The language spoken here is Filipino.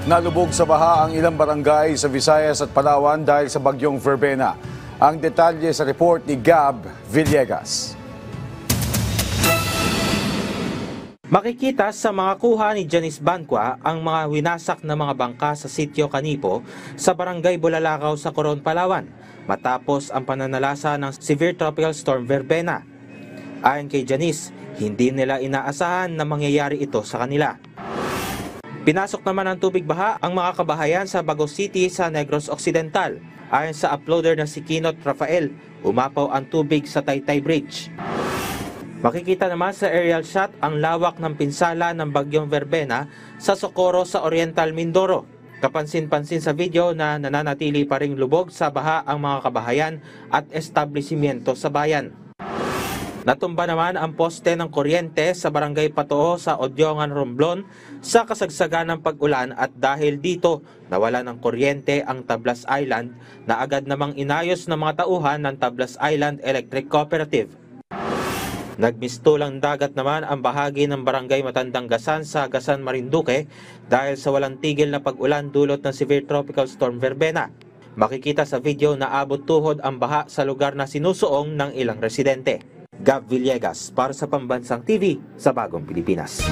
Nalubog sa baha ang ilang barangay sa Visayas at Palawan dahil sa bagyong Verbena. Ang detalye sa report ni Gab Villegas. Makikita sa mga kuha ni Janice Banqua ang mga winasak na mga bangka sa Sitio Canipo sa Barangay Bulalakaw sa Coron, Palawan matapos ang pananalasa ng Severe Tropical Storm Verbena. Ayon kay Janice, hindi nila inaasahan na mangyayari ito sa kanila. Pinasok naman ng tubig baha ang mga kabahayan sa Bagao City sa Negros Occidental. Ayon sa uploader na si Kinot Rafael, umapaw ang tubig sa Taytay Bridge. Makikita naman sa aerial shot ang lawak ng pinsala ng bagyong Verbena sa Socorro sa Oriental Mindoro. Kapansin-pansin sa video na nananatili pa ring lubog sa baha ang mga kabahayan at establishmento sa bayan. Natumba naman ang poste ng kuryente sa Barangay Patoo sa Odyongan, Romblon sa kasagsagan ng pag-ulan at dahil dito nawala ng kuryente ang Tablas Island na agad namang inayos ng mga tauhan ng Tablas Island Electric Cooperative. Nagmistulang dagat naman ang bahagi ng Barangay Matandang Gasan sa Gasan, Marinduque dahil sa walang tigil na pag-ulan dulot ng Severe Tropical Storm Verbena. Makikita sa video na abot tuhod ang baha sa lugar na sinusuong ng ilang residente. Gab Villegas para sa Pambansang TV sa Bagong Pilipinas.